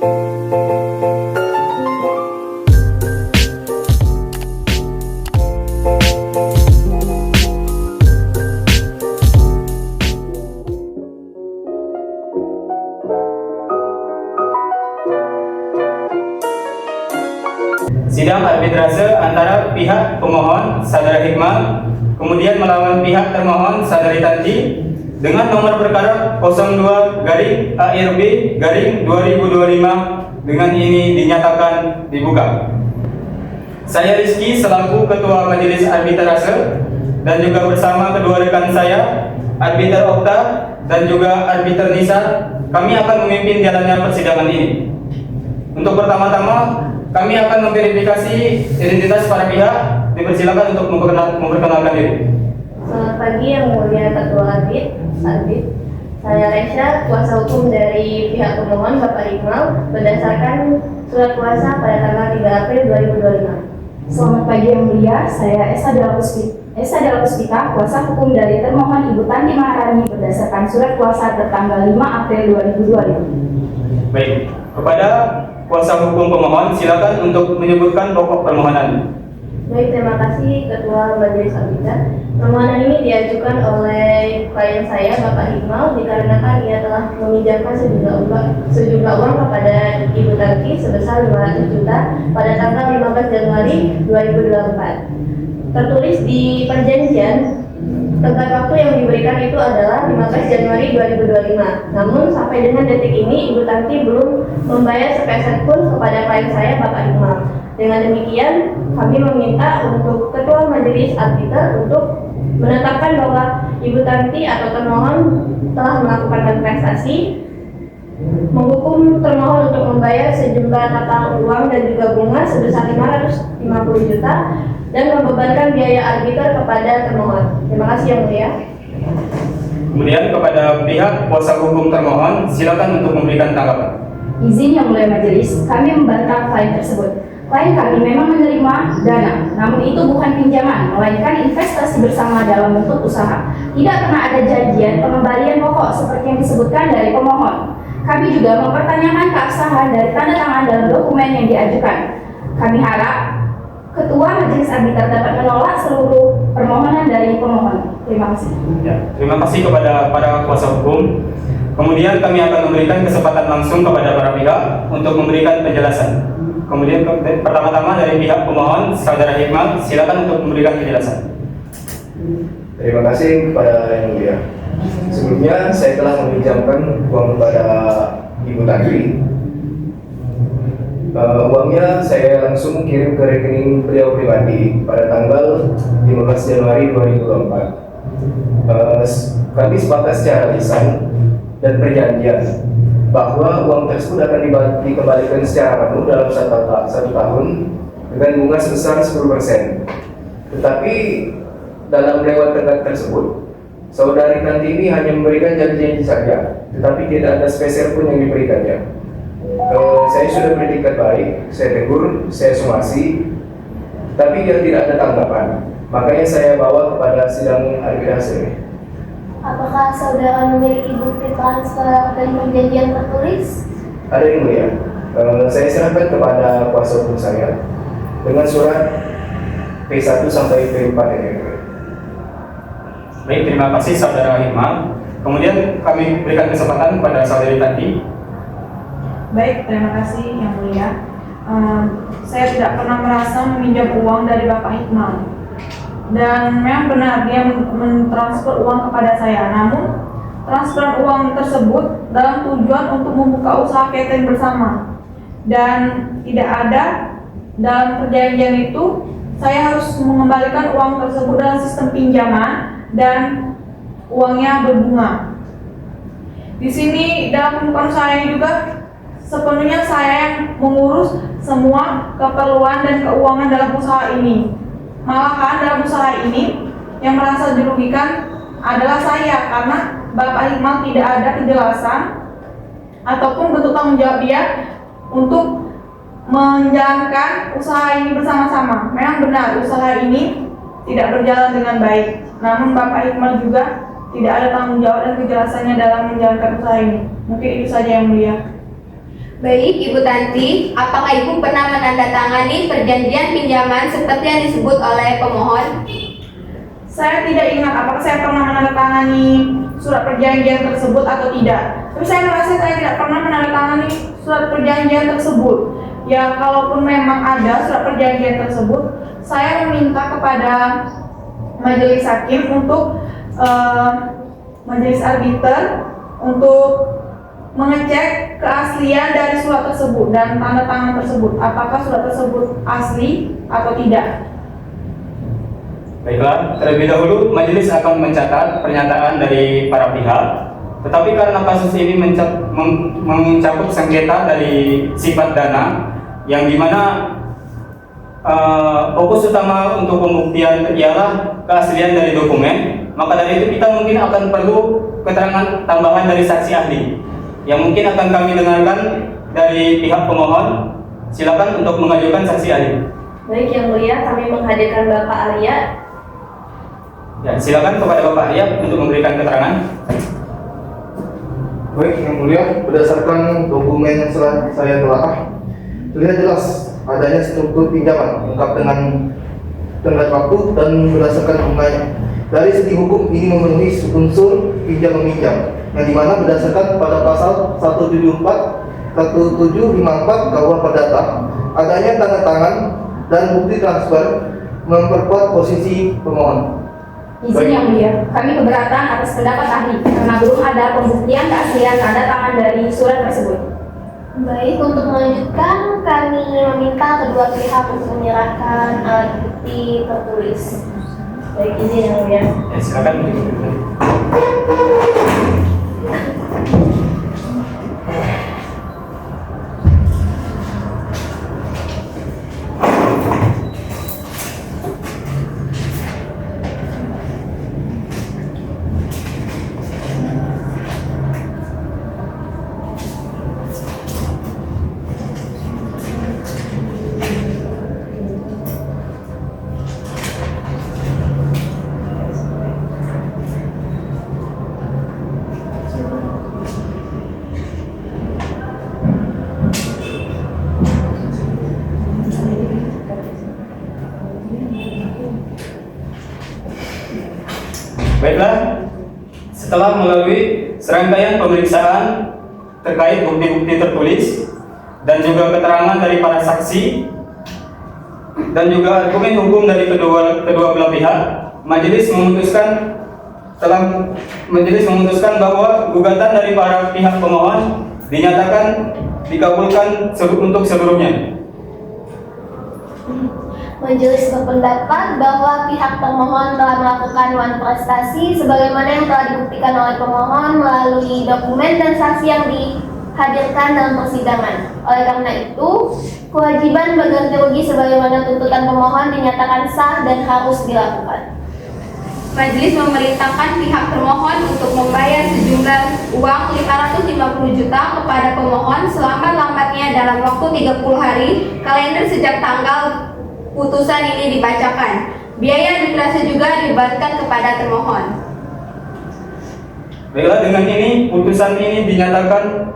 Sidang arbitrase antara pihak pemohon Saudara Hikmal kemudian melawan pihak termohon Saudari Tanti dengan nomor perkara 02/ARB/2025 dengan ini dinyatakan dibuka. Saya Rizky selaku Ketua Majelis Arbitrase dan juga bersama kedua rekan saya, Arbiter Okta dan juga Arbiter Nisa, kami akan memimpin jalannya persidangan ini. Untuk pertama-tama, kami akan memverifikasi identitas para pihak. Dipersilakan untuk memperkenalkan diri. Selamat pagi Yang Mulia Ketua Arbit. Saya Resha, kuasa hukum dari pihak pemohon Bapak Hikmal berdasarkan surat kuasa pada tanggal 3 April 2025. Selamat pagi Yang Mulia, saya Esa Dalla Puspita, kuasa hukum dari termohon Ibu Tanti Maharani berdasarkan surat kuasa tertanggal 5 April 2025. Baik, kepada kuasa hukum pemohon silakan untuk menyebutkan pokok permohonan. Baik, terima kasih Ketua Majelis Arbiter. Permohonan ini diajukan oleh klien saya Bapak Hikmal dikarenakan ia telah meminjamkan sejumlah uang kepada Ibu Tanti sebesar 500 juta pada tanggal 15 Januari 2024. Tertulis di perjanjian, tenggat waktu yang diberikan itu adalah 15 Januari 2025. Namun sampai dengan detik ini Ibu Tanti belum membayar sepeser pun kepada klien saya Bapak Hikmal. Dengan demikian, kami meminta untuk Ketua Majelis Arbiter untuk menetapkan bahwa Ibu Tanti atau termohon telah melakukan prestasi, menghukum termohon untuk membayar sejumlah total uang dan juga bunga sebesar 550 juta dan membebankan biaya arbiter kepada termohon. Terima kasih Yang Mulia. Kemudian kepada pihak kuasa hukum termohon silakan untuk memberikan tanggapan. Izin Yang Mulia Majelis, kami membantah klien tersebut. Klien kami memang menerima dana, namun itu bukan pinjaman, melainkan investasi bersama dalam bentuk usaha. Tidak pernah ada janjian pengembalian pokok seperti yang disebutkan dari pemohon. Kami juga mempertanyakan keabsahan dari tanda tangan dalam dokumen yang diajukan. Kami harap Ketua Majelis Arbiter dapat menolak seluruh permohonan dari pemohon. Terima kasih. Ya, terima kasih kepada para kuasa hukum. Kemudian kami akan memberikan kesempatan langsung kepada para pihak untuk memberikan penjelasan. Kemudian pertama-tama dari pihak pemohon Saudara Hikmal, silakan untuk memberikan penjelasan. Terima kasih kepada Yang Mulia. Sebelumnya saya telah meminjamkan uang kepada Ibu Tanti. Uangnya saya langsung kirim ke rekening beliau pribadi pada tanggal 15 Januari 2024. Kami sepakat secara lisan dan perjanjian bahwa uang tersebut akan dikembalikan secara penuh dalam satu tahun dengan bunga sebesar 10%. Tetapi dalam lewat tenggat tersebut, Saudari Tanti ini hanya memberikan janji-janji saja, tetapi tidak ada spesial pun yang diberikannya. Saya sudah beritikat baik, saya tegur, saya somasi, tapi dia tidak ada tanggapan. Makanya saya bawa kepada sidang arbitrase. Apakah saudara memiliki bukti transfer dan perjanjian tertulis? Ada Yang Mulia. Saya serahkan kepada kuasa hukum saya dengan surat P1 sampai P4 ini. Baik, terima kasih Saudara Hikmal. Kemudian kami berikan kesempatan kepada Saudari Tanti. Baik, terima kasih Yang Mulia. Saya tidak pernah merasa meminjam uang dari Bapak Hikmal. Dan memang benar dia mentransfer uang kepada saya. Namun transfer uang tersebut dalam tujuan untuk membuka usaha catering bersama. Dan tidak ada dalam perjanjian itu saya harus mengembalikan uang tersebut dalam sistem pinjaman dan uangnya berbunga. Di sini dalam pembukaan usaha ini juga sepenuhnya saya yang mengurus semua keperluan dan keuangan dalam usaha ini. Malahan dalam usaha ini yang merasa dirugikan adalah saya karena Bapak Hikmal tidak ada kejelasan ataupun bentuk tanggung jawab dia untuk menjalankan usaha ini bersama-sama. Memang benar usaha ini tidak berjalan dengan baik, namun Bapak Hikmal juga tidak ada tanggung jawab dan kejelasannya dalam menjalankan usaha ini. Mungkin itu saja Yang Mulia. Baik, Ibu Tanti, apakah Ibu pernah menandatangani perjanjian pinjaman seperti yang disebut oleh pemohon? Saya tidak ingat apakah saya pernah menandatangani surat perjanjian tersebut atau tidak. Tapi saya merasa saya tidak pernah menandatangani surat perjanjian tersebut. Ya, kalaupun memang ada surat perjanjian tersebut, saya meminta kepada majelis hakim untuk majelis arbiter untuk mengecek keaslian dari surat tersebut dan tanda tangan tersebut. Apakah surat tersebut asli atau tidak? Baiklah, terlebih dahulu majelis akan mencatat pernyataan dari para pihak. Tetapi karena kasus ini mencakup sengketa dari sifat dana, yang dimana fokus utama untuk pembuktian ialah keaslian dari dokumen, maka dari itu kita mungkin akan perlu keterangan tambahan dari saksi ahli yang mungkin akan kami dengarkan dari pihak pemohon. Silakan untuk mengajukan saksi ahli. Baik, Yang Mulia, kami menghadirkan Bapak Arya. Ya, silakan kepada Bapak Arya untuk memberikan keterangan. Baik, Yang Mulia, berdasarkan dokumen yang saya telah terlihat jelas adanya struktur pinjaman lengkap dengan tenggat waktu dan berdasarkan bunganya. Dari segi hukum ini memenuhi unsur pinjam meminjam, yang dimana berdasarkan pada pasal 174, 1754 KUH Perdata, adanya tanda tangan dan bukti transfer memperkuat posisi pemohon. Izin Yang Mulia, kami keberatan atas pendapat ahli karena belum ada pembuktian keaslian tanda tangan dari surat tersebut. Baik, untuk melanjutkan, kami meminta kedua pihak untuk menyerahkan alat bukti tertulis. Baik, izin Yang Mulia. Ya, silakan. Baiklah, setelah melalui serangkaian pemeriksaan terkait bukti-bukti tertulis dan juga keterangan dari para saksi dan juga argumen hukum dari kedua belah pihak, majelis memutuskan bahwa gugatan dari para pihak pemohon dinyatakan dikabulkan untuk seluruhnya. Majelis berpendapat bahwa pihak termohon telah melakukan prestasi sebagaimana yang telah dibuktikan oleh pemohon melalui dokumen dan saksi yang dihadirkan dalam persidangan. Oleh karena itu, kewajiban berganti rugi sebagaimana tuntutan pemohon dinyatakan sah dan harus dilakukan. Majelis memerintahkan pihak termohon untuk membayar sejumlah uang 550 juta kepada pemohon selambat-lambatnya dalam waktu 30 hari kalender sejak tanggal putusan ini dibacakan. Biaya arbitrase juga dibebankan kepada termohon. Baiklah, dengan ini putusan ini dinyatakan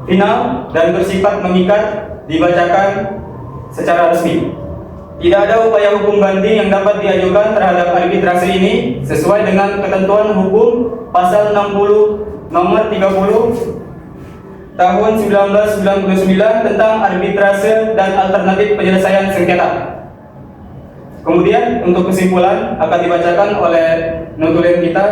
final dan bersifat mengikat, dibacakan secara resmi. Tidak ada upaya hukum banding yang dapat diajukan terhadap arbitrase ini sesuai dengan ketentuan hukum pasal 60 nomor 30 tahun 1999 tentang arbitrase dan alternatif penyelesaian sengketa. Kemudian untuk kesimpulan akan dibacakan oleh notulen kita,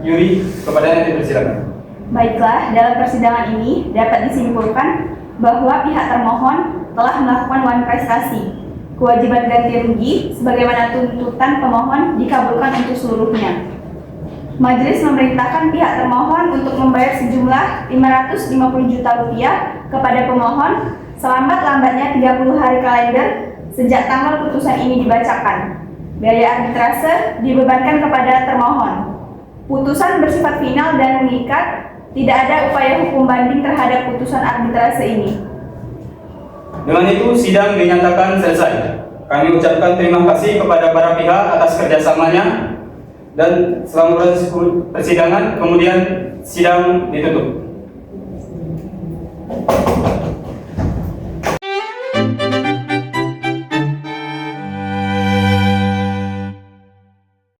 Yuri, kepada yang dipersilakan. Baiklah, dalam persidangan ini dapat disimpulkan bahwa pihak termohon telah melakukan prestasi. Kewajiban ganti rugi sebagaimana tuntutan pemohon dikabulkan untuk seluruhnya. Majelis memerintahkan pihak termohon untuk membayar sejumlah 550 juta rupiah kepada pemohon selambat-lambatnya 30 hari kalender sejak tanggal putusan ini dibacakan. Biaya arbitrase dibebankan kepada termohon. Putusan bersifat final dan mengikat, tidak ada upaya hukum banding terhadap putusan arbitrase ini. Dengan itu sidang dinyatakan selesai. Kami ucapkan terima kasih kepada para pihak atas kerjasamanya dan selama proses persidangan kemudian sidang ditutup.